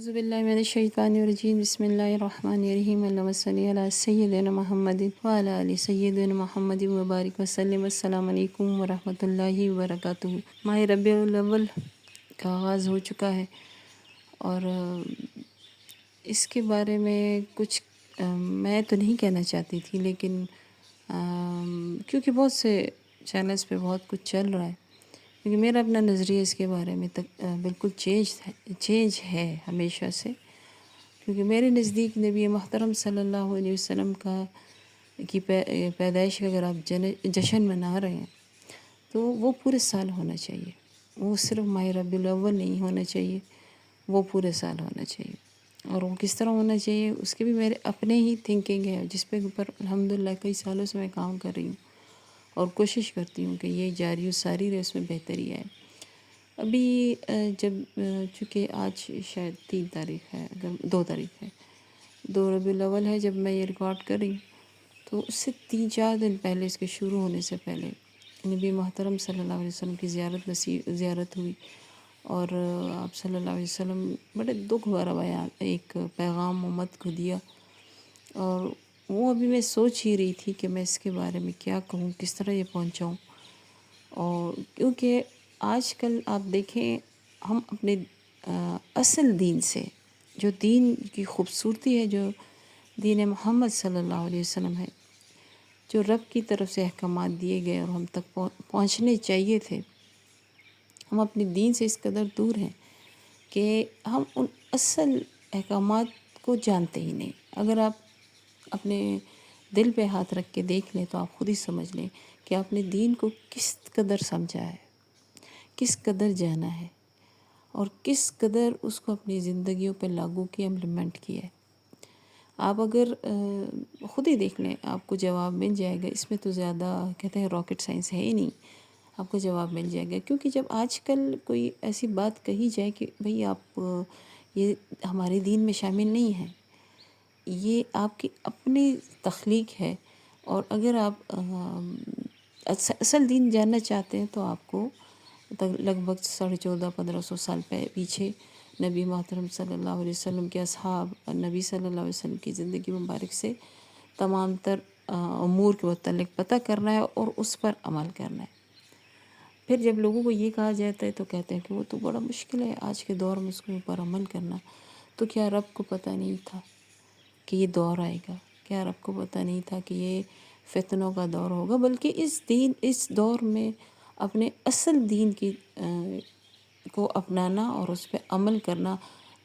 اعوذ باللہ من الشیطان الرجیم بسم اللہ الرحمن الرحیم اللہم صلی علی سیدنا محمد وعلی آل سیدنا محمد وبارک وسلم۔ السلام علیکم ورحمۃ اللہ وبرکاتہ۔ ماہ ربیع الاول کا آغاز ہو چکا ہے اور اس کے بارے میں کچھ میں تو نہیں کہنا چاہتی تھی، لیکن کیونکہ بہت سے چینلز پہ بہت کچھ چل رہا ہے، لیکن میرا اپنا نظریہ اس کے بارے میں بالکل چینج ہے ہمیشہ سے، کیونکہ میرے نزدیک نبی محترم صلی اللہ علیہ وسلم کی پیدائش کا اگر آپ جشن منا رہے ہیں تو وہ پورے سال ہونا چاہیے، وہ صرف ماہ ربیع الاول نہیں ہونا چاہیے، وہ پورے سال ہونا چاہیے۔ اور وہ کس طرح ہونا چاہیے اس کے بھی میرے اپنے ہی تھنکنگ ہے، جس پہ اوپر الحمدللہ کئی سالوں سے میں کام کر رہی ہوں اور کوشش کرتی ہوں کہ یہ جاری و ساری رہے، اس میں بہتری آئے۔ ابھی جب چونکہ آج شاید 3 تاریخ ہے، اگر 2 تاریخ ہے، 2 ربیع الاول ہے جب میں یہ ریکارڈ کر رہی ہوں، تو اس سے 3-4 دن پہلے، اس کے شروع ہونے سے پہلے نبی محترم صلی اللہ علیہ وسلم کی زیارت ہوئی، اور آپ صلی اللہ علیہ وسلم بڑے دکھ بھرا بیان ایک پیغام امت کو دیا، اور وہ ابھی میں سوچ ہی رہی تھی کہ میں اس کے بارے میں کیا کہوں، کس طرح یہ پہنچاؤں۔ اور کیونکہ آج کل آپ دیکھیں، ہم اپنے اصل دین سے، جو دین کی خوبصورتی ہے، جو دین محمد صلی اللہ علیہ وسلم ہے، جو رب کی طرف سے احکامات دیے گئے اور ہم تک پہنچنے چاہیے تھے، ہم اپنے دین سے اس قدر دور ہیں کہ ہم ان اصل احکامات کو جانتے ہی نہیں۔ اگر آپ اپنے دل پہ ہاتھ رکھ کے دیکھ لیں تو آپ خود ہی سمجھ لیں کہ آپ نے دین کو کس قدر سمجھا ہے، کس قدر جانا ہے، اور کس قدر اس کو اپنی زندگیوں پہ لاگو کیا، امپلیمنٹ کیا ہے۔ آپ اگر خود ہی دیکھ لیں، آپ کو جواب مل جائے گا۔ اس میں تو زیادہ کہتے ہیں راکٹ سائنس ہے ہی نہیں، آپ کو جواب مل جائے گا۔ کیونکہ جب آج کل کوئی ایسی بات کہی جائے کہ بھئی آپ یہ ہمارے دین میں شامل نہیں ہیں، یہ آپ کی اپنی تخلیق ہے، اور اگر آپ اصل دین جاننا چاہتے ہیں تو آپ کو لگ بھگ 1450-1500 سال پیچھے نبی محترم صلی اللہ علیہ وسلم کے اصحاب، نبی صلی اللہ علیہ وسلم کی زندگی مبارک سے تمام تر امور کے متعلق پتہ کرنا ہے اور اس پر عمل کرنا ہے۔ پھر جب لوگوں کو یہ کہا جاتا ہے تو کہتے ہیں کہ وہ تو بڑا مشکل ہے آج کے دور میں اس کے اوپر عمل کرنا۔ تو کیا رب کو پتہ نہیں تھا کہ یہ دور آئے گا؟ کیا رب کو پتہ نہیں تھا کہ یہ فتنوں کا دور ہوگا؟ بلکہ اس دور میں اپنے اصل دین کو اپنانا اور اس پہ عمل کرنا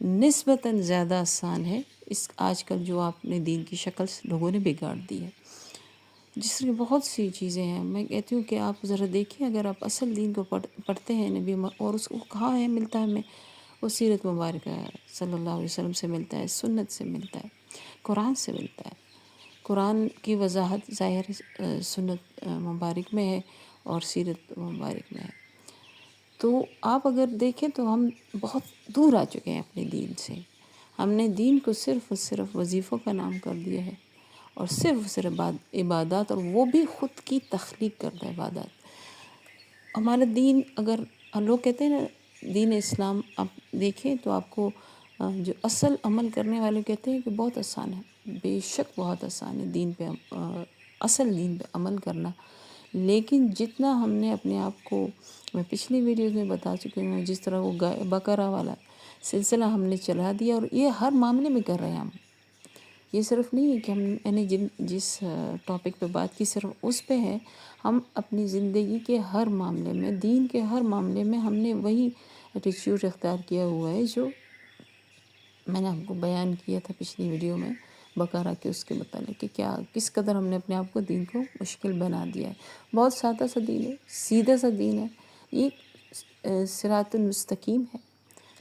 نسبتاً زیادہ آسان ہے، اس آج کل جو آپ نے دین کی شکل لوگوں نے بگاڑ دی ہے، جس میں بہت سی چیزیں ہیں۔ میں کہتی ہوں کہ آپ ذرا دیکھیں، اگر آپ اصل دین کو پڑھتے ہیں نبی اور اس کو کہاں ہے ملتا ہے ہمیں، وہ سیرت مبارکہ صلی اللہ علیہ وسلم سے ملتا ہے، سنت سے ملتا ہے، قرآن سے ملتا ہے۔ قرآن کی وضاحت ظاہر سنت مبارک میں ہے اور سیرت مبارک میں ہے۔ تو آپ اگر دیکھیں تو ہم بہت دور آ چکے ہیں اپنے دین سے۔ ہم نے دین کو صرف اور صرف وظیفوں کا نام کر دیا ہے، اور صرف عبادات، اور وہ بھی خود کی تخلیق کردہ عبادات۔ ہمارا دین، اگر لوگ کہتے ہیں نا دین اسلام، آپ دیکھیں تو آپ کو جو اصل عمل کرنے والے کہتے ہیں کہ بہت آسان ہے، بے شک بہت آسان ہے دین پہ اصل دین پہ عمل کرنا، لیکن جتنا ہم نے اپنے آپ کو، میں پچھلی ویڈیوز میں بتا چکی ہوں، جس طرح وہ بقرہ والا سلسلہ ہم نے چلا دیا، اور یہ ہر معاملے میں کر رہے ہیں ہم۔ یہ صرف نہیں ہے کہ میں نے جس ٹاپک پہ بات کی صرف اس پہ ہے، ہم اپنی زندگی کے ہر معاملے میں، دین کے ہر معاملے میں ہم نے وہی ایٹیچیوڈ اختیار کیا ہوا ہے جو میں نے آپ کو بیان کیا تھا پچھلی ویڈیو میں، بقرہ کے اس کے متعلق کہ کس قدر ہم نے اپنے آپ کو دین کو مشکل بنا دیا ہے۔ بہت سادہ سا دین ہے، سیدھا سا دین ہے، یہ صراط المستقیم ہے،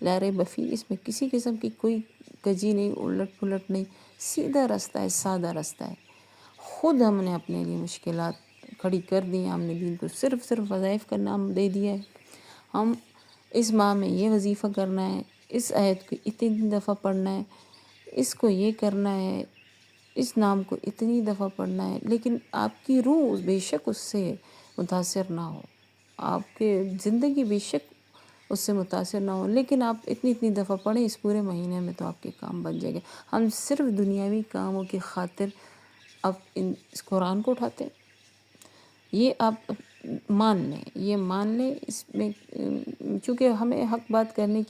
لا ریب فیہ، اس میں کسی قسم کی کوئی کجی نہیں، الٹ پلٹ نہیں، سیدھا راستہ ہے، سادہ راستہ ہے۔ خود ہم نے اپنے لیے مشکلات کھڑی کر دی ہیں، ہم نے دین کو صرف وظائف کا نام دے دیا ہے۔ ہم اس ماہ میں یہ وظیفہ کرنا ہے، اس آیت کو اتنی دفعہ پڑھنا ہے، اس کو یہ کرنا ہے، اس نام کو اتنی دفعہ پڑھنا ہے، لیکن آپ کی روح بے شک اس سے متاثر نہ ہو، آپ کے زندگی بے شک اس سے متاثر نہ ہوں، لیکن آپ اتنی دفعہ پڑھیں اس پورے مہینے میں تو آپ کے کام بن جائے گا۔ ہم صرف دنیاوی کاموں کی خاطر اب اس قرآن کو اٹھاتے ہیں، یہ آپ مان لیں، یہ مان لیں۔ اس میں چونکہ ہمیں حق بات کرنے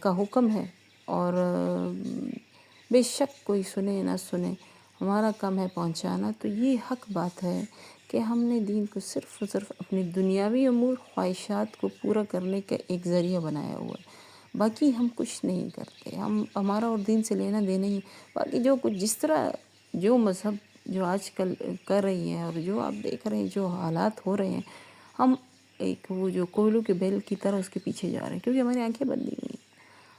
کا حکم ہے، اور بے شک کوئی سنے نہ سنے ہمارا کام ہے پہنچانا، تو یہ حق بات ہے کہ ہم نے دین کو صرف و صرف اپنی دنیاوی امور خواہشات کو پورا کرنے کا ایک ذریعہ بنایا ہوا ہے، باقی ہم کچھ نہیں کرتے۔ ہمارا اور دین سے لینا دینا ہی، باقی جو کچھ جس طرح جو مذہب جو آج کل کر رہی ہے، اور جو آپ دیکھ رہے ہیں جو حالات ہو رہے ہیں، ہم ایک وہ جو کوئلوں کے بیل کی طرح اس کے پیچھے جا رہے ہیں، کیونکہ ہماری آنکھیں بندی ہوئی ہیں،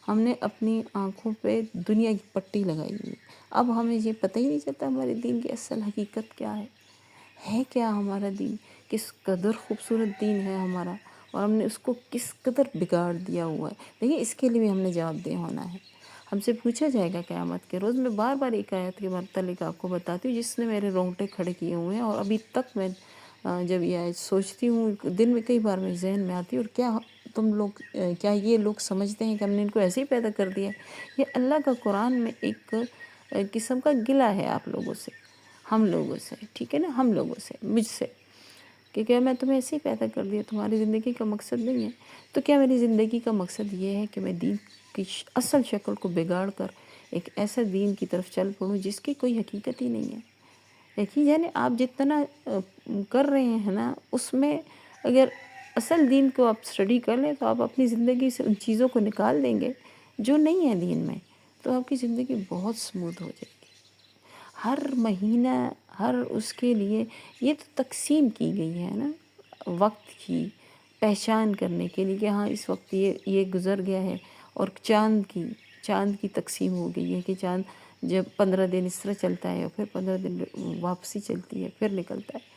ہم نے اپنی آنکھوں پہ دنیا کی پٹی لگائی ہوئی۔ اب ہمیں یہ پتہ ہی نہیں چلتا ہمارے دین کی اصل حقیقت کیا ہے کیا ہمارا دین، کس قدر خوبصورت دین ہے ہمارا، اور ہم نے اس کو کس قدر بگاڑ دیا ہوا ہے۔ دیکھیے اس کے لیے بھی ہم نے جواب دہ ہونا ہے، ہم سے پوچھا جائے گا قیامت کے روز۔ میں بار بار ایک آیت کے متعلق آپ کو بتاتی ہوں جس نے میرے رونگٹے کھڑے کیے ہوئے ہیں، اور ابھی تک میں جب یہ آیت سوچتی ہوں، دن میں کئی بار میرے ذہن میں آتی ہے، اور کیا یہ لوگ سمجھتے ہیں کہ ہم نے ان کو ایسے ہی پیدا کر دیا ہے؟ یہ اللہ کا قرآن میں ایک قسم کا گلہ ہے آپ لوگوں سے، ہم لوگوں سے، ٹھیک ہے نا، ہم لوگوں سے، مجھ سے، کہ کیا میں تمہیں ایسے ہی پیدا کر دیا، تمہاری زندگی کا مقصد نہیں ہے؟ تو کیا میری زندگی کا مقصد یہ ہے کہ میں دین کی اصل شکل کو بگاڑ کر ایک ایسا دین کی طرف چل پڑوں جس کی کوئی حقیقت ہی نہیں ہے؟ دیکھیے یعنی آپ جتنا کر رہے ہیں نا، اس میں اگر اصل دین کو آپ اسٹڈی کر لیں تو آپ اپنی زندگی سے ان چیزوں کو نکال دیں گے جو نہیں ہیں دین میں، تو آپ کی زندگی بہت سموتھ ہو جائے گی۔ ہر مہینہ ہر اس کے لیے یہ تو تقسیم کی گئی ہے نا، وقت کی پہچان کرنے کے لیے کہ ہاں اس وقت یہ گزر گیا ہے، اور چاند کی تقسیم ہو گئی ہے کہ چاند جب 15 دن اس طرح چلتا ہے، اور پھر 15 دن واپسی چلتی ہے، پھر نکلتا ہے۔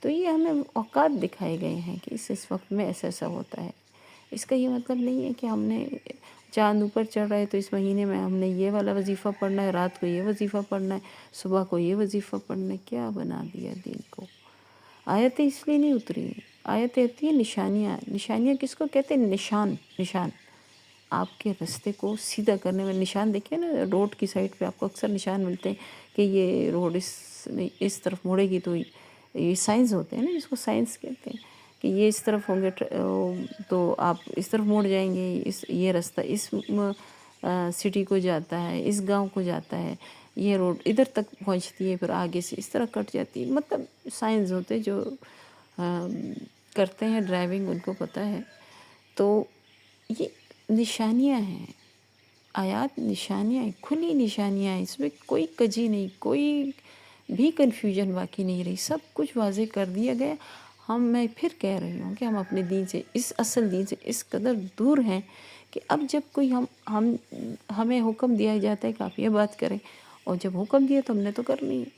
تو یہ ہمیں اوقات دکھائے گئے ہیں کہ اس وقت میں ایسا ہوتا ہے۔ اس کا یہ مطلب نہیں ہے کہ ہم نے چاند اوپر چڑھ رہا ہے تو اس مہینے میں ہم نے یہ والا وظیفہ پڑھنا ہے، رات کو یہ وظیفہ پڑھنا ہے، صبح کو یہ وظیفہ پڑھنا ہے۔ کیا بنا دیا دین کو؟ آیتیں اس لیے نہیں اتری، آیتیں ہوتی ہیں نشانیاں۔ نشانیاں کس کو کہتے ہیں؟ نشان آپ کے رستے کو سیدھا کرنے میں۔ نشان دیکھیں نا، روڈ کی سائڈ پہ آپ کو اکثر نشان ملتے ہیں کہ یہ روڈ اس طرف مڑے گی، تو یہ سائنس ہوتے ہیں نا، جس کو سائنس کہتے ہیں کہ یہ اس طرف ہوں گے تو آپ اس طرف مڑ جائیں گے، یہ رستہ اس سٹی کو جاتا ہے، اس گاؤں کو جاتا ہے، یہ روڈ ادھر تک پہنچتی ہے، پھر آگے سے اس طرح کٹ جاتی ہے۔ مطلب سائنس ہوتے جو کرتے ہیں ڈرائیونگ، ان کو پتہ ہے۔ تو یہ نشانیاں ہیں، آیات نشانیاں ہیں، کھلی نشانیاں ہیں، اس میں کوئی کجی نہیں، کوئی بھی کنفیوژن باقی نہیں رہی، سب کچھ واضح کر دیا گیا۔ میں پھر کہہ رہی ہوں کہ ہم اپنے دین سے، اس اصل دین سے اس قدر دور ہیں کہ اب جب کوئی ہمیں حکم دیا جاتا ہے کہ آپ یہ بات کریں، اور جب حکم دیا تو ہم نے تو کرنی ہے۔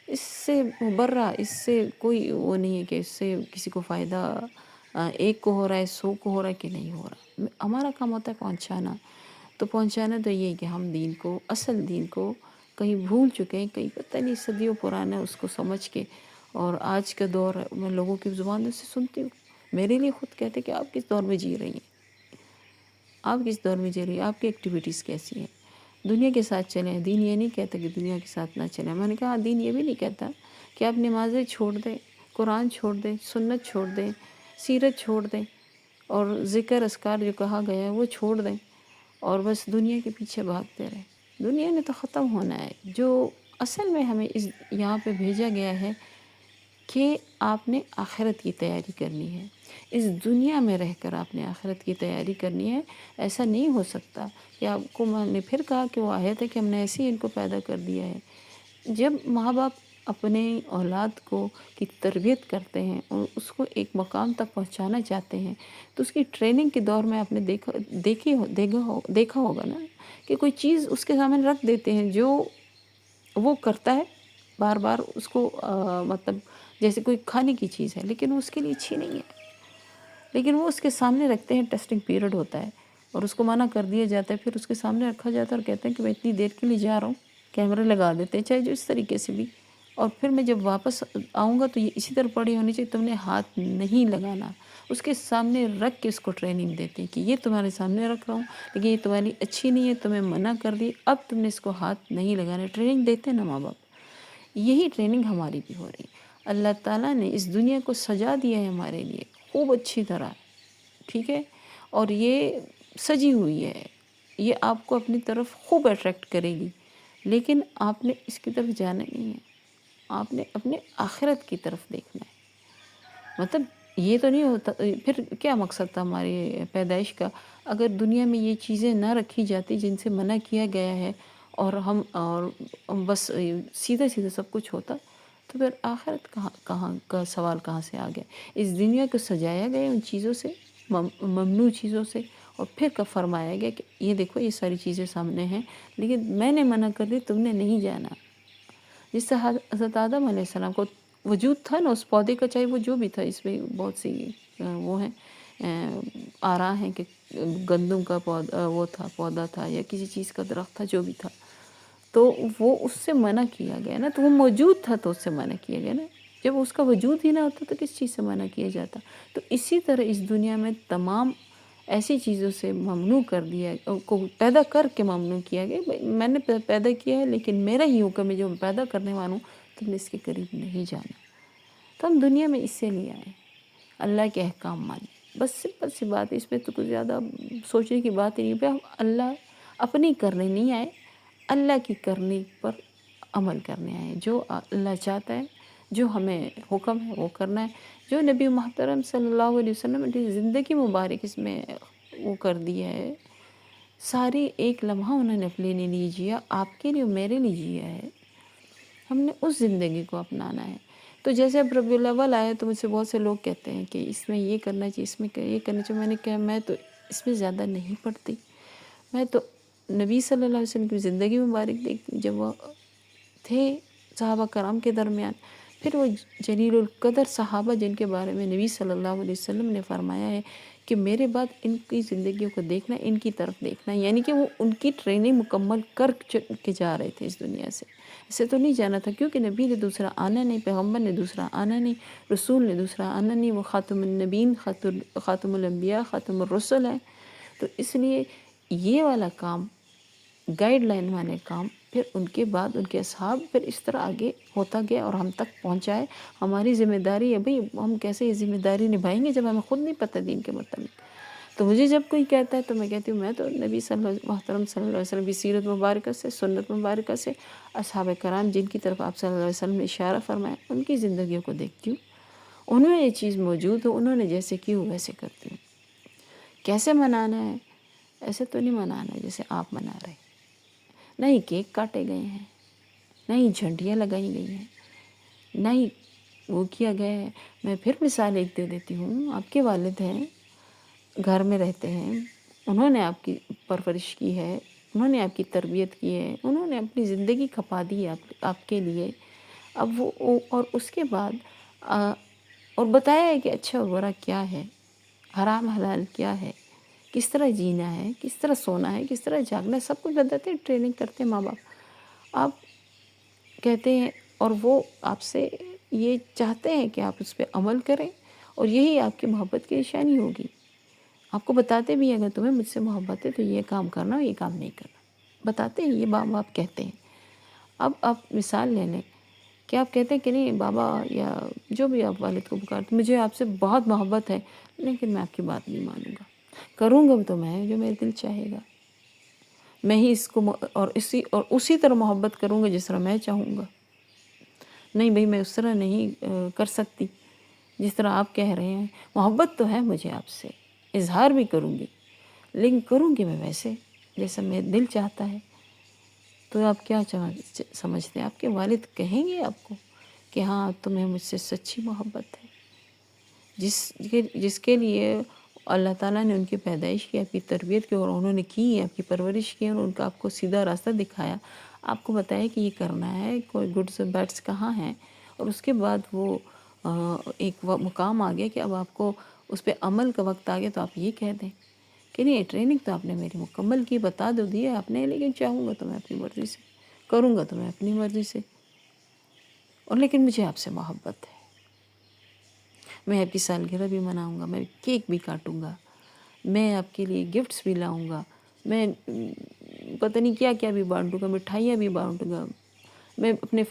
اس سے مبرہ، اس سے کوئی وہ نہیں ہے کہ اس سے کسی کو فائدہ ایک کو ہو رہا ہے، 100 کو ہو رہا ہے کہ نہیں ہو رہا۔ ہمارا کام ہوتا ہے پہنچانا۔ تو پہنچانا تو یہ ہے کہ ہم دین کو، اصل دین کو کہیں بھول چکے ہیں، کہیں پتہ نہیں صدیوں پرانا اس کو سمجھ کے، اور آج کا دور میں لوگوں کی زبانوں سے سنتی ہوں، میرے لیے خود کہتے کہ آپ کس دور میں جی رہی ہیں، آپ کس دور میں جی رہی ہیں، آپ کی ایکٹیویٹیز کیسی ہیں، دنیا کے ساتھ چلیں۔ دین یہ نہیں کہتا کہ دنیا کے ساتھ نہ چلیں۔ میں نے کہا دین یہ بھی نہیں کہتا کہ آپ نمازیں چھوڑ دیں، قرآن چھوڑ دیں، سنت چھوڑ دیں، سیرت چھوڑ دیں، اور ذکر اذکار جو کہا گیا ہے وہ چھوڑ دیں، اور بس دنیا کے پیچھے بھاگتے رہیں۔ دنیا نے تو ختم ہونا ہے۔ جو اصل میں ہمیں یہاں پہ بھیجا گیا ہے کہ آپ نے آخرت کی تیاری کرنی ہے، اس دنیا میں رہ کر آپ نے آخرت کی تیاری کرنی ہے۔ ایسا نہیں ہو سکتا کہ آپ کو، میں نے پھر کہا کہ وہ آیت ہے کہ ہم نے ایسے ہی ان کو پیدا کر دیا ہے۔ جب ماں باپ اپنے اولاد کی تربیت کرتے ہیں اور اس کو ایک مقام تک پہنچانا چاہتے ہیں، تو اس کی ٹریننگ کے دور میں آپ نے دیکھا ہوگا نا کہ کوئی چیز اس کے سامنے رکھ دیتے ہیں جو وہ کرتا ہے بار بار اس کو، مطلب جیسے کوئی کھانے کی چیز ہے لیکن وہ اس کے لیے اچھی نہیں ہے، لیکن وہ اس کے سامنے رکھتے ہیں، ٹیسٹنگ پیریڈ ہوتا ہے اور اس کو منع کر دیا جاتا ہے، پھر اس کے سامنے رکھا جاتا ہے اور کہتے ہیں کہ میں اتنی دیر کے لیے جا رہا ہوں، کیمرے لگا دیتے ہیں، چاہے جو اس طریقے سے بھی اور پھر میں جب واپس آؤں گا تو یہ اسی طرح پڑی ہونی چاہیے، تم نے ہاتھ نہیں لگانا۔ اس کے سامنے رکھ کے اس کو ٹریننگ دیتے ہیں کہ یہ تمہارے سامنے رکھ رہا ہوں، لیکن یہ تمہاری اچھی نہیں ہے، تمہیں منع کر دی، اب تم نے اس کو ہاتھ نہیں لگانا۔ ٹریننگ دیتے ہیں نا ماں باپ، یہی ٹریننگ ہماری بھی ہو رہی ہے۔ اللہ تعالیٰ نے اس دنیا کو سجا دیا ہے ہمارے لیے خوب اچھی طرح، ٹھیک ہے، اور یہ سجی ہوئی ہے، یہ آپ کو اپنی طرف خوب اٹریکٹ کرے گی، لیکن آپ نے اس کی طرف جانا نہیں ہے، آپ نے اپنے آخرت کی طرف دیکھنا ہے۔ مطلب یہ تو نہیں ہوتا، پھر کیا مقصد تھا ہماری پیدائش کا اگر دنیا میں یہ چیزیں نہ رکھی جاتی جن سے منع کیا گیا ہے، اور ہم بس سیدھا سیدھا سب کچھ ہوتا، تو پھر آخرت کہاں کا سوال کہاں سے آ گیا؟ اس دنیا کو سجایا گیا ان چیزوں سے، ممنوع چیزوں سے، اور پھر فرمایا گیا کہ یہ دیکھو یہ ساری چیزیں سامنے ہیں، لیکن میں نے منع کر دی، تم نے نہیں جانا۔ جس سے حضرت آدم علیہ السلام کو وجود تھا نا اس پودے کا، چاہے وہ جو بھی تھا، اس میں بہت سی وہ ہیں آراء ہیں کہ گندم کا پودا وہ تھا، پودا تھا، یا کسی چیز کا درخت تھا، جو بھی تھا، تو وہ اس سے منع کیا گیا نا، تو وہ موجود تھا تو اس سے منع کیا گیا نا۔ جب اس کا وجود ہی نہ ہوتا تو کس چیز سے منع کیا جاتا؟ تو اسی طرح اس دنیا میں تمام ایسی چیزوں سے ممنوع کر دیا، کو پیدا کر کے ممنوع کیا گیا۔ میں نے پیدا کیا ہے، لیکن میرا ہی حکم ہے جو میں پیدا کرنے والا ہوں، تم نے اس کے قریب نہیں جانا۔ تو ہم دنیا میں اس سے لیے آئے، اللہ کے احکام مانیں، بس سمپل سی بات ہے، اس میں تو کچھ زیادہ سوچنے کی بات ہی نہیں ہے۔ ہم اللہ اپنی کرنے نہیں آئے، اللہ کی کرنے پر عمل کرنے آئے۔ جو اللہ چاہتا ہے، جو ہمیں حکم ہے وہ کرنا ہے، جو نبی محترم صلی اللہ علیہ وسلم نے زندگی مبارک اس میں وہ کر دیا ہے، ساری ایک لمحہ انہوں نے اپنے لیے جیا، آپ کے لیے میرے لیے جیا ہے، ہم نے اس زندگی کو اپنانا ہے۔ تو جیسے اب ربیع الاول آئے تو مجھ سے بہت سے لوگ کہتے ہیں کہ اس میں یہ کرنا چاہیے، اس میں یہ کرنا چاہیے۔ میں نے کہا میں تو اس میں زیادہ نہیں پڑھتی، میں تو نبی صلی اللہ علیہ وسلم کی زندگی مبارک دیکھتی، جب وہ تھے صحابہ کرام کے درمیان، پھر وہ جلیل القدر صحابہ جن کے بارے میں نبی صلی اللہ علیہ وسلم نے فرمایا ہے کہ میرے بعد ان کی زندگیوں کو دیکھنا، ان کی طرف دیکھنا، یعنی کہ وہ ان کی ٹریننگ مکمل کر کے جا رہے تھے اس دنیا سے، اسے تو نہیں جانا تھا، کیونکہ نبی نے دوسرا آنا نہیں، پیغمبر نے دوسرا آنا نہیں، رسول نے دوسرا آنا نہیں، وہ خاتم النبیین، خاتم الانبیاء، خاتم الرسل ہے۔ تو اس لیے یہ والا کام، گائیڈ لائن والے کام، پھر ان کے بعد ان کے اصحاب پھر اس طرح آگے ہوتا گیا اور ہم تک پہنچائے۔ ہماری ذمہ داری ہے بھئی، ہم کیسے یہ ذمہ داری نبھائیں گے جب ہمیں خود نہیں پتہ دین کے متعلق؟ تو مجھے جب کوئی کہتا ہے تو میں کہتی ہوں میں تو نبی محترم صلی اللہ علیہ وسلم کی سیرت مبارکہ سے، سنت مبارکہ سے، اصحاب کرام جن کی طرف آپ صلی اللہ علیہ وسلم نے اشارہ فرمایا، ان کی زندگیوں کو دیکھتی ہوں، انہوں نے یہ چیز موجود ہو، انہوں نے جیسے کی ہو ویسے کرتی ہوں۔ کیسے منانا ہے؟ ایسے تو نہیں منانا ہے جیسے آپ منا رہے، نہ ہی کیک کاٹے گئے ہیں، نہ ہی جھنڈیاں لگائی گئی ہیں، نہ ہی وہ کیا گیا ہے۔ میں پھر مثال ایک دے دیتی ہوں، آپ کے والد ہیں، گھر میں رہتے ہیں، انہوں نے آپ کی پرورش کی ہے، انہوں نے آپ کی تربیت کی ہے، انہوں نے اپنی زندگی کھپا دی ہے آپ کے لیے، اب وہ اور اس کے بعد اور بتایا ہے کہ اچھا اور برا کیا ہے، حرام حلال کیا ہے، کس طرح جینا ہے، کس طرح سونا ہے، کس طرح جاگنا ہے، سب کچھ بتاتے ہیں، ٹریننگ کرتے ہیں ماں باپ۔ آپ کہتے ہیں اور وہ آپ سے یہ چاہتے ہیں کہ آپ اس پہ عمل کریں، اور یہی آپ کی محبت کی نشانی ہوگی۔ آپ کو بتاتے بھی ہیں اگر تمہیں مجھ سے محبت ہے تو یہ کام کرنا، یہ کام نہیں کرنا، بتاتے ہیں، یہ ماں باپ کہتے ہیں۔ اب آپ مثال لے لیں کہ آپ کہتے ہیں کہ نہیں بابا یا جو بھی آپ والد کو پکارتے، مجھے آپ سے بہت محبت ہے، لیکن میں آپ کی بات نہیں مانوں گا، کروں گا تو میں جو میرے دل چاہے گا، میں ہی اس کو اور اسی طرح محبت کروں گا جس طرح میں چاہوں گا۔ نہیں بھئی میں اس طرح نہیں کر سکتی جس طرح آپ کہہ رہے ہیں، محبت تو ہے مجھے آپ سے، اظہار بھی کروں گی، لیکن کروں گی میں ویسے جیسا میرا دل چاہتا ہے۔ تو آپ کیا سمجھتے ہیں؟ آپ کے والد کہیں گے آپ کو کہ ہاں تمہیں مجھ سے سچی محبت ہے؟ جس کے لیے اللہ تعالیٰ نے ان کی پیدائش کی، آپ کی تربیت کی، اور انہوں نے کی، آپ کی پرورش کی، اور ان کا آپ کو سیدھا راستہ دکھایا، آپ کو بتایا کہ یہ کرنا ہے، کوئی گڈس اور بیڈس کہاں ہیں، اور اس کے بعد وہ ایک مقام آ گیا کہ اب آپ کو اس پہ عمل کا وقت آ گیا، تو آپ یہ کہہ دیں کہ نہیں ٹریننگ تو آپ نے میری مکمل کی، بتا دو دیا آپ نے، لیکن چاہوں گا تو میں اپنی مرضی سے کروں گا، تو میں اپنی مرضی سے۔ اور لیکن مجھے آپ سے محبت ہے، میں آپ کی سالگرہ بھی مناؤں گا، میں کیک بھی کاٹوں گا، میں آپ کے لیے گفٹس بھی لاؤں گا، میں پتہ نہیں کیا کیا بھی بانٹوں گا، مٹھائیاں بھی بانٹوں گا، میں اپنے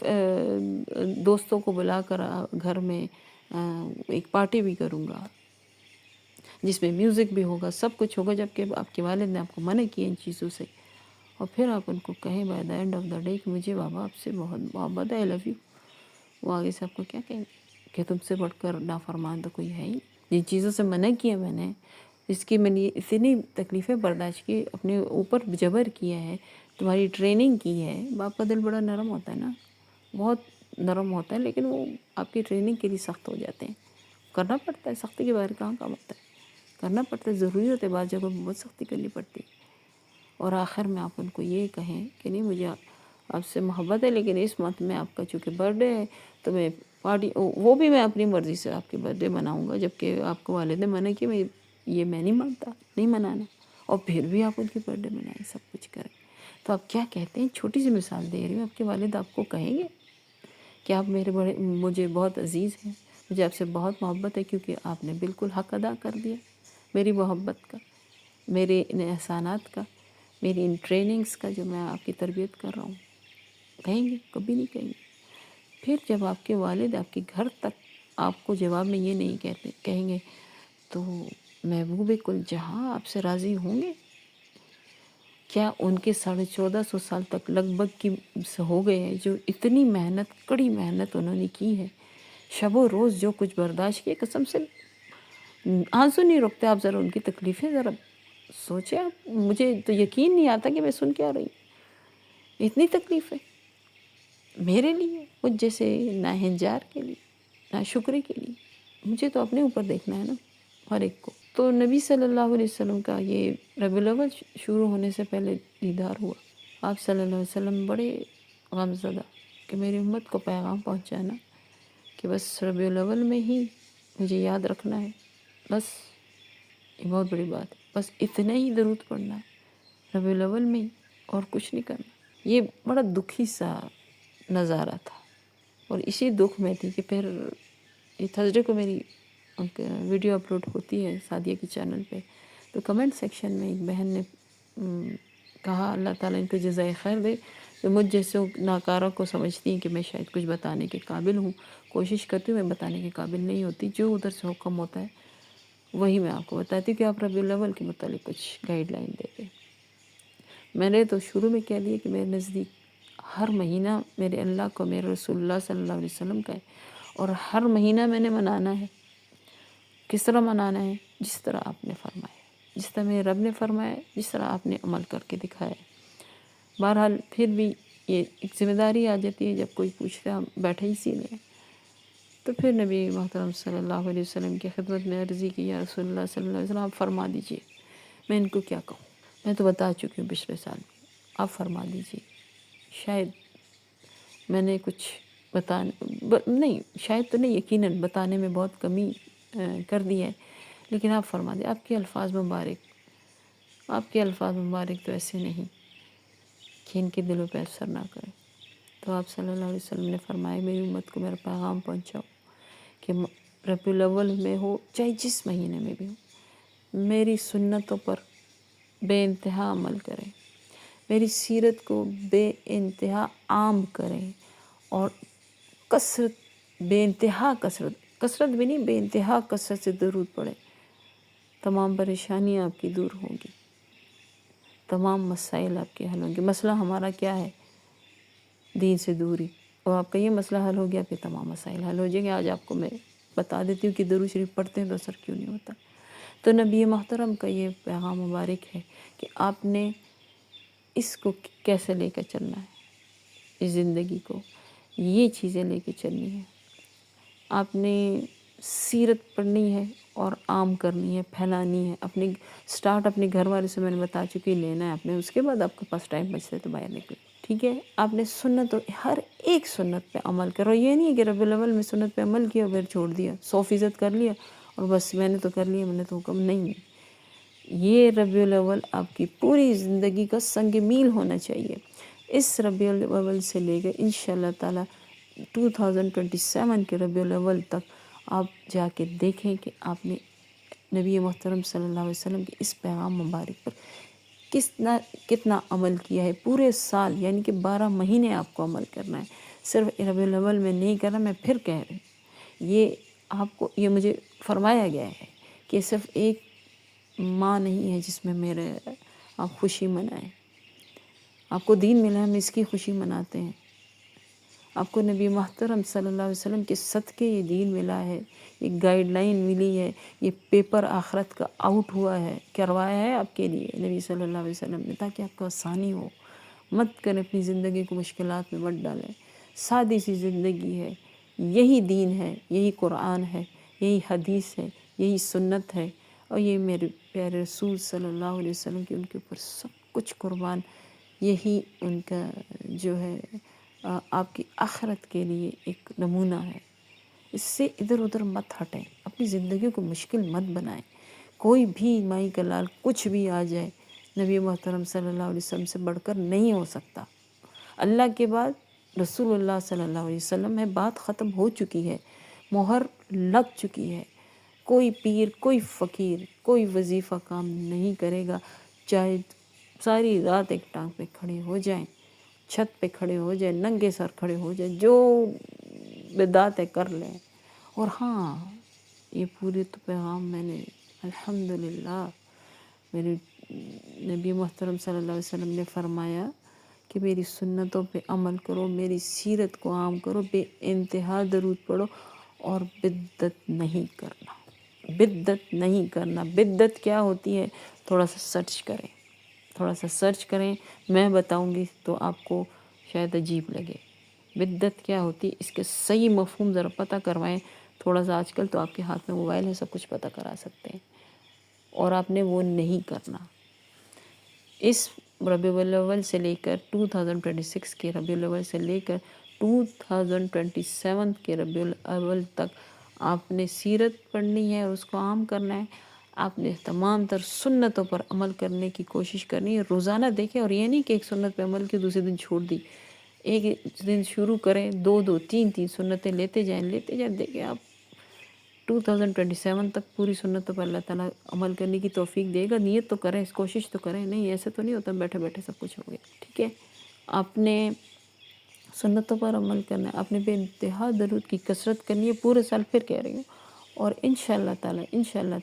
دوستوں کو بلا کر گھر میں ایک پارٹی بھی کروں گا جس میں میوزک بھی ہوگا، سب کچھ ہوگا، جبکہ آپ کے والد نے آپ کو منع کیا ان چیزوں سے، اور پھر آپ ان کو کہیں by the and of the day کہ مجھے بابا آپ سے بہت محبت ہے، آئی لو یو، وہ آگے سے آپ کو کیا کہیں گے کہ تم سے بڑھ کر نافرمان تو کوئی ہے ہی؟ جن چیزوں سے منع کیا میں نے، اس کی میں نے اتنی تکلیفیں برداشت کی، اپنے اوپر جبر کیا ہے، تمہاری ٹریننگ کی ہے۔ باپ کا دل بڑا نرم ہوتا ہے نا، بہت نرم ہوتا ہے، لیکن وہ آپ کی ٹریننگ کے لیے سخت ہو جاتے ہیں، کرنا پڑتا ہے، سختی کے بغیر کہاں کام ہوتا ہے، کرنا پڑتا ہے، ضروری ہوتا ہے، بعض جگہوں میں بہت سختی کرنی پڑتی ہے۔ اور آخر میں آپ ان کو یہ کہیں کہ نہیں مجھے آپ سے محبت ہے، لیکن اس منتھ میں آپ کا چونکہ برتھ ڈے ہے تو میں پارٹی، وہ بھی میں اپنی مرضی سے آپ کے برتھ ڈے مناؤں گا، جبکہ آپ کو والد نے منع کہ میں نہیں مانتا، نہیں منانا، اور پھر بھی آپ ان کی برتھ ڈے منائیں، سب کچھ کریں۔ تو آپ کیا کہتے ہیں؟ چھوٹی سی مثال دے رہی ہوں، آپ کے والد آپ کو کہیں گے کہ آپ مجھے بہت عزیز ہیں، مجھے آپ سے بہت محبت ہے، کیونکہ آپ نے بالکل حق ادا کر دیا میری محبت کا، میرے ان احسانات کا، میری ان ٹریننگز کا جو میں آپ کی تربیت کر رہا ہوں؟ کہیں گے؟ کبھی نہیں کہیں گے۔ پھر جب آپ کے والد آپ کے گھر تک آپ کو جواب میں یہ نہیں کہیں گے تو محبوب کل جہاں آپ سے راضی ہوں گے؟ کیا ان کے 1450 سال تک لگ بھگ کی ہو گئے ہیں جو اتنی محنت، کڑی محنت انہوں نے کی ہے، شب و روز جو کچھ برداشت کیے، قسم سے آنسو نہیں رکتے، آپ ذرا ان کی تکلیفیں ذرا سوچیں آپ، مجھے تو یقین نہیں آتا کہ میں سن کے آ رہی ہوں، اتنی تکلیفیں میرے لیے، مجھ جیسے ناہنجار کے لیے، ناشکرے کے لیے۔ مجھے تو اپنے اوپر دیکھنا ہے نا، ہر ایک کو۔ تو نبی صلی اللہ علیہ وسلم کا یہ ربیع الاول شروع ہونے سے پہلے دیدار ہوا، آپ صلی اللہ علیہ وسلم بڑے غم زدہ کہ میری امت کو پیغام پہنچانا کہ بس ربیع الاول میں ہی مجھے یاد رکھنا ہے، بس یہ بہت بڑی بات ہے، بس اتنا ہی درود پڑھنا ہے ربیع الاول میں ہی، اور کچھ نہیں کرنا۔ یہ بڑا دکھی سا نظارہ تھا، اور اسی دکھ میں تھی کہ پھر یہ تھرسڈے کو میری ویڈیو اپلوڈ ہوتی ہے سعدیہ کی چینل پہ، تو کمنٹ سیکشن میں ایک بہن نے کہا اللہ تعالیٰ ان کو جزائے خیر دے، کہ مجھ جیسے ناکارہ کو سمجھتی ہیں کہ میں شاید کچھ بتانے کے قابل ہوں، کوشش کرتی ہوں، میں بتانے کے قابل نہیں ہوتی، جو ادھر سے حکم ہوتا ہے وہی میں آپ کو بتاتی ہوں کہ آپ ربیع الاول کے متعلق کچھ گائیڈ لائن دے دیں۔ میں نے تو شروع میں کہہ دیا کہ میرے نزدیک ہر مہینہ میرے اللہ کو، میرے رسول اللہ صلی اللہ علیہ وسلم کا ہے، اور ہر مہینہ میں نے منانا ہے۔ کس طرح منانا ہے؟ جس طرح آپ نے فرمایا، جس طرح میرے رب نے فرمایا، جس طرح آپ نے عمل کر کے دکھایا۔ بہرحال پھر بھی یہ ایک ذمہ داری آ جاتی ہے، جب کوئی پوچھتا ہے ہم بیٹھے ہی سی لیں، تو پھر نبی محترم صلی اللہ علیہ وسلم کی خدمت میں عرضی کی، یا رسول اللہ صلی اللہ علیہ وسلم آپ فرما دیجئے، میں ان کو کیا کہوں، میں تو بتا چکی ہوں پچھلے سال، آپ فرما دیجئے۔ شاید میں نے کچھ نہیں، شاید تو نہیں، یقیناً بتانے میں بہت کمی کر دی ہے، لیکن آپ فرما دیں، آپ کے الفاظ مبارک، آپ کے الفاظ مبارک تو ایسے نہیں کہ ان کے دلوں پہ اثر نہ کرے۔ تو آپ صلی اللہ علیہ وسلم نے فرمایا میری امت کو میرا پیغام پہنچاؤ کہ ربیع الاول میں ہو چاہے جس مہینے میں بھی ہو، میری سنتوں پر بے انتہا عمل کریں، میری سیرت کو بے انتہا عام کریں، اور بے انتہا کثرت بھی نہیں، بے انتہا کثرت سے درود پڑھیں، تمام پریشانیاں آپ کی دور ہوں گی، تمام مسائل آپ کے حل ہوں گے۔ مسئلہ ہمارا کیا ہے؟ دین سے دوری، اور آپ کا یہ مسئلہ حل ہو گیا، پھر تمام مسائل حل ہو جائیں گے۔ آج آپ کو میں بتا دیتی ہوں کہ درود شریف پڑھتے ہیں تو اثر کیوں نہیں ہوتا۔ تو نبی محترم کا یہ پیغام مبارک ہے کہ آپ نے اس کو کیسے لے کر چلنا ہے، اس زندگی کو، یہ چیزیں لے کے چلنی ہیں۔ آپ نے سیرت پڑھنی ہے اور عام کرنی ہے، پھیلانی ہے، سٹارٹ اپنے گھر والے سے میں نے بتا چکی، لینا ہے آپ نے، اس کے بعد آپ کے پاس ٹائم بچتا ہے تو باہر نکلے، ٹھیک ہے؟ آپ نے سنت، اور ہر ایک سنت پہ عمل کرو، یہ نہیں ہے کہ ربیع الاول میں سنت پہ عمل کیا پھر چھوڑ دیا، 100% کر لیا اور بس میں نے تو کر لیا، میں نے تو حکم نہیں ہے۔ یہ ربیع الاول آپ کی پوری زندگی کا سنگ میل ہونا چاہیے۔ اس ربیع الاول سے لے کر انشاءاللہ تعالیٰ 2027 کے ربیع الاول تک آپ جا کے دیکھیں کہ آپ نے نبی محترم صلی اللہ علیہ وسلم کے اس پیغام مبارک پر کتنا عمل کیا ہے پورے سال، یعنی کہ 12 مہینے آپ کو عمل کرنا ہے، صرف ربیع الاول میں نہیں کرنا۔ میں پھر کہہ رہی ہوں، یہ آپ کو، یہ مجھے فرمایا گیا ہے کہ صرف ایک ماہ نہیں ہے جس میں میرے آپ خوشی منائیں۔ آپ کو دین ملا ہے، ہم اس کی خوشی مناتے ہیں۔ آپ کو نبی محترم صلی اللہ علیہ وسلم کے صدقے یہ دین ملا ہے، یہ گائیڈ لائن ملی ہے، یہ پیپر آخرت کا آؤٹ ہوا ہے، کروایا ہے آپ کے لیے نبی صلی اللہ علیہ وسلم نے، تاکہ آپ کو آسانی ہو۔ مت کریں اپنی زندگی کو مشکلات میں مت ڈالیں، سادی سی زندگی ہے، یہی دین ہے، یہی قرآن ہے، یہی حدیث ہے، یہی سنت ہے، اور یہ میرے پیارے رسول صلی اللہ علیہ وسلم کی ان کے اوپر سب کچھ قربان، یہی ان کا جو ہے آپ کی آخرت کے لیے ایک نمونہ ہے۔ اس سے ادھر ادھر مت ہٹیں، اپنی زندگی کو مشکل مت بنائیں۔ کوئی بھی مائی کا لال کچھ بھی آ جائے، نبی محترم صلی اللہ علیہ وسلم سے بڑھ کر نہیں ہو سکتا۔ اللہ کے بعد رسول اللہ صلی اللہ علیہ وسلم ہے، بات ختم ہو چکی ہے، مہر لگ چکی ہے۔ کوئی پیر، کوئی فقیر، کوئی وظیفہ کام نہیں کرے گا، چاہے ساری رات ایک ٹانگ پہ کھڑے ہو جائیں، چھت پہ کھڑے ہو جائیں، ننگے سر کھڑے ہو جائیں، جو بدعت ہے کر لیں۔ اور ہاں، یہ پورے تو پیغام میں نے الحمدللہ میرے نبی محترم صلی اللہ علیہ وسلم نے فرمایا کہ میری سنتوں پہ عمل کرو، میری سیرت کو عام کرو، بے انتہا درود پڑھو، اور بدعت نہیں کرنا۔ بدعت نہیں کرنا۔ بدعت کیا ہوتی ہے؟ تھوڑا سا سرچ کریں، تھوڑا سا سرچ کریں، میں بتاؤں گی تو آپ کو شاید عجیب لگے۔ بدعت کیا ہوتی ہے، اس کے صحیح مفہوم ذرا پتہ کروائیں تھوڑا سا۔ آج کل تو آپ کے ہاتھ میں موبائل ہے، سب کچھ پتہ کرا سکتے ہیں، اور آپ نے وہ نہیں کرنا۔ اس ربیع الاول سے لے کر 2026 کے ربیع الاول سے لے کر 2027 کے ربیع الاول تک آپ نے سیرت پڑھنی ہے اور اس کو عام کرنا ہے۔ آپ نے تمام تر سنتوں پر عمل کرنے کی کوشش کرنی ہے، روزانہ دیکھیں، اور یہ نہیں کہ ایک سنت پہ عمل کی دوسرے دن چھوڑ دی۔ ایک دن شروع کریں، دو تین سنتیں لیتے جائیں، دیکھیں آپ 2027 تک پوری سنتوں پر اللہ تعالیٰ عمل کرنے کی توفیق دے گا۔ نیت تو کریں، کوشش تو کریں، نہیں ایسے تو نہیں ہوتا بیٹھے بیٹھے سب کچھ ہو گیا، ٹھیک ہے۔ آپ نے سنتوں پر عمل کرنا ہے، آپ نے بے انتہا درود کی کثرت کرنی ہے پورے سال، پھر کہہ رہی ہوں، اور انشاءاللہ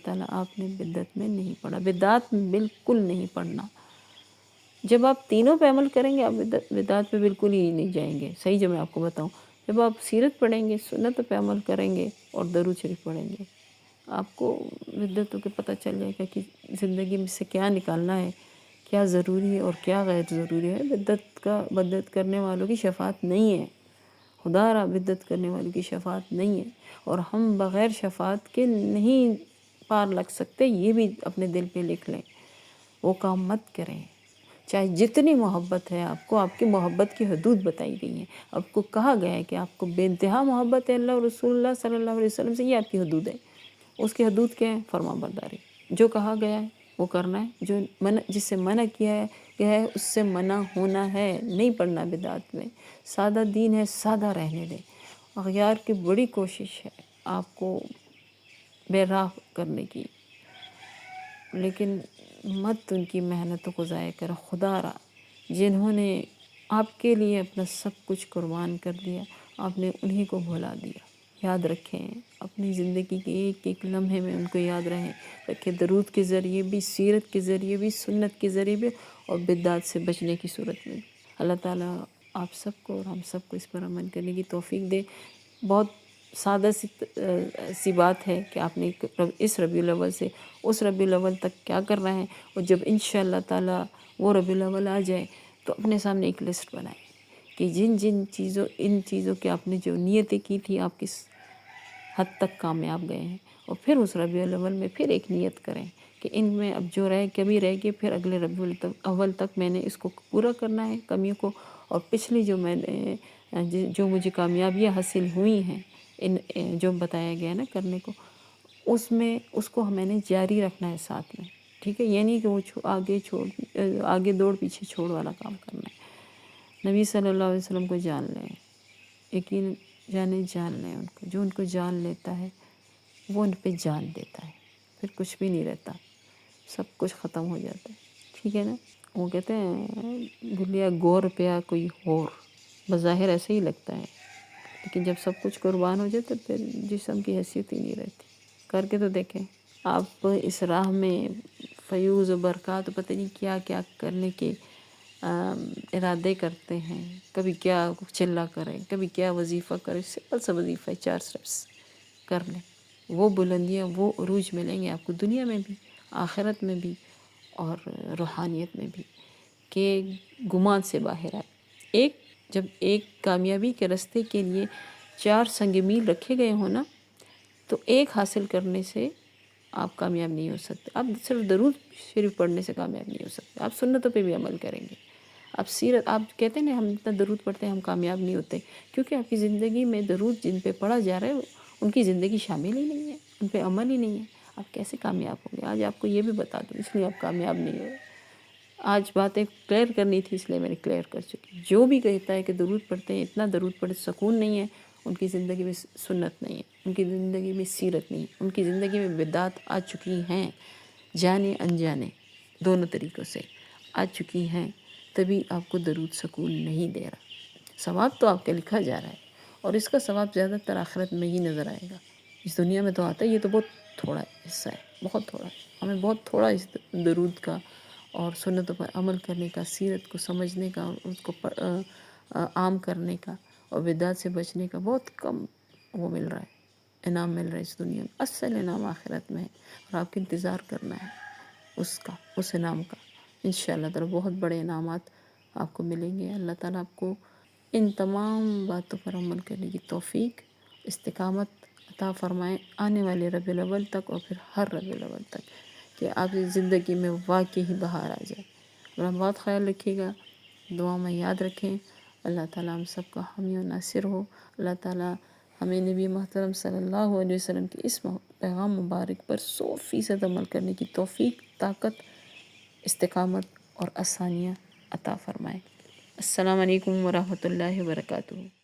تعالیٰ آپ نے بدعت میں نہیں پڑھا، بدعت میں بالکل نہیں پڑھنا۔ جب آپ تینوں پہ عمل کریں گے، آپ بدعت پہ بالکل ہی نہیں جائیں گے۔ صحیح جو میں آپ کو بتاؤں، جب آپ سیرت پڑھیں گے، سنت پہ عمل کریں گے اور درود شریف پڑھیں گے، آپ کو بدعتوں کے پتہ چل جائے گا کہ زندگی میں سے کیا نکالنا ہے، کیا ضروری ہے اور کیا غیر ضروری ہے۔ بدعت کرنے والوں کی شفاعت نہیں ہے، خدا را بدعت کرنے والوں کی شفاعت نہیں ہے، اور ہم بغیر شفاعت کے نہیں پار لگ سکتے، یہ بھی اپنے دل پہ لکھ لیں۔ وہ کام مت کریں، چاہے جتنی محبت ہے آپ کو، آپ کی محبت کی حدود بتائی گئی ہیں، آپ کو کہا گیا ہے کہ آپ کو بے انتہا محبت ہے اللہ اور رسول اللہ صلی اللہ علیہ وسلم سے، یہ آپ کی حدود ہے۔ اس کی حدود کیا ہے؟ فرما برداری، جو کہا گیا ہے وہ کرنا ہے، جو جس سے منع کیا ہے اس سے منع ہونا ہے، نہیں پڑھنا بدعت میں۔ سادہ دین ہے، سادہ رہنے دیں۔ اغیار کی بڑی کوشش ہے آپ کو بے راہ کرنے کی، لیکن مت ان کی محنتوں کو ضائع کرو۔ خدا را جنہوں نے آپ کے لیے اپنا سب کچھ قربان کر دیا، آپ نے انہی کو بھلا دیا۔ یاد رکھیں، اپنی زندگی کے ایک ایک لمحے میں ان کو یاد رکھیں، درود کے ذریعے بھی، سیرت کے ذریعے بھی، سنت کے ذریعے بھی، اور بدعات سے بچنے کی صورت میں بھی۔ اللہ تعالیٰ آپ سب کو اور ہم سب کو اس پر عمل کرنے کی توفیق دے۔ بہت سادہ سی بات ہے کہ آپ نے اس ربیع الاول سے اس ربیع الاول تک کیا کرنا ہے، اور جب انشاءاللہ تعالیٰ وہ ربیع الاول آ جائے تو اپنے سامنے ایک لسٹ بنائیں کہ ان چیزوں کے آپ نے جو نیتیں کی تھی، آپ کس حد تک کامیاب گئے ہیں، اور پھر اس ربیع الاول میں پھر ایک نیت کریں کہ ان میں اب جو کمی رہ گئی، پھر اگلے ربیع الاول تک میں نے اس کو پورا کرنا ہے، کمیوں کو، اور پچھلی جو مجھے کامیابیاں حاصل ہوئی ہیں، جو بتایا گیا نا کرنے کو، اس کو میں نے جاری رکھنا ہے ساتھ میں، ٹھیک ہے۔ یہ نہیں کہ وہ آگے دوڑ پیچھے چھوڑ والا کام کرنا ہے۔ نبی صلی اللہ علیہ وسلم کو جان لیں، یقین جانے جان لیں ان کو، جو ان کو جان لیتا ہے وہ ان پہ جان دیتا ہے، پھر کچھ بھی نہیں رہتا، سب کچھ ختم ہو جاتا ہے، ٹھیک ہے نا۔ وہ کہتے ہیں بھولیا گور پیا کوئی اور، بظاہر ایسے ہی لگتا ہے، لیکن جب سب کچھ قربان ہو جائے تو پھر جسم کی حیثیت ہی نہیں رہتی۔ کر کے تو دیکھیں آپ، اس راہ میں فیوز و برکات پتہ نہیں کیا کیا کرنے کے ارادے کرتے ہیں، کبھی کیا چلا کریں، کبھی کیا وظیفہ کریں، سمپل سا وظیفہ ہے 4 اسٹیپس کر لیں، وہ بلندیاں، وہ عروج ملیں گے آپ کو دنیا میں بھی، آخرت میں بھی، اور روحانیت میں بھی، کہ گمان سے باہر آئے۔ جب ایک کامیابی کے راستے کے لیے 4 سنگ میل رکھے گئے ہوں نا، تو ایک حاصل کرنے سے آپ کامیاب نہیں ہو سکتے۔ آپ صرف درود شریف پڑھنے سے کامیاب نہیں ہو سکتے، آپ سنتوں پہ بھی عمل کریں گے، آپ سیرت، آپ کہتے ہیں نا ہم اتنا درود پڑھتے ہیں ہم کامیاب نہیں ہوتے، کیونکہ آپ کی زندگی میں درود جن پہ پڑھا جا رہا ہے ان کی زندگی شامل ہی نہیں ہے، ان پہ عمل ہی نہیں ہے، آپ کیسے کامیاب ہوں گے؟ آج آپ کو یہ بھی بتا دوں، اس لیے آپ کامیاب نہیں ہو رہے۔ آج باتیں کلیئر کرنی تھی اس لیے میں نے کلیئر کر چکی۔ جو بھی کہتا ہے کہ درود پڑھتے ہیں، اتنا درود پڑھے سکون نہیں ہے، ان کی زندگی میں سنت نہیں ہے، ان کی زندگی میں سیرت نہیں ہے، ان کی زندگی میں بدعات آ چکی ہیں، جانے انجانے دونوں طریقوں سے آ چکی ہیں، تبھی آپ کو درود سکون نہیں دے رہا۔ ثواب تو آپ کا لکھا جا رہا ہے، اور اس کا ثواب زیادہ تر آخرت میں ہی نظر آئے گا، اس دنیا میں تو آتا ہے، یہ تو بہت تھوڑا حصہ ہے، بہت تھوڑا ہے۔ ہمیں بہت تھوڑا اس درود کا اور سنتوں پر عمل کرنے کا، سیرت کو سمجھنے کا، اور اس کو عام کرنے کا، اور بدعات سے بچنے کا بہت کم وہ مل رہا ہے، انعام مل رہا ہے اس دنیا میں۔ اصل انعام آخرت میں ہے، اور آپ کو انتظار کرنا ہے اس کا، اس انعام کا۔ انشاءاللہ تعالیٰ بہت بڑے انعامات آپ کو ملیں گے۔ اللہ تعالیٰ آپ کو ان تمام باتوں پر عمل کرنے کی توفیق، استقامت عطا فرمائیں، آنے والے ربیع الاول تک، اور پھر ہر ربیع الاول تک، کہ آپ کی زندگی میں واقعی بہار آ جائے۔ اپنا بہت خیال رکھیے گا، دعا میں یاد رکھیں۔ اللہ تعالیٰ ہم سب کا حامی و ناصر ہو۔ اللہ تعالیٰ ہمیں نبی محترم صلی اللہ علیہ وسلم کی اس پیغام مبارک پر 100% عمل کرنے کی توفیق، طاقت، استقامت اور آسانیاں عطا فرمائے۔ السلام علیکم ورحمۃ اللہ وبرکاتہ۔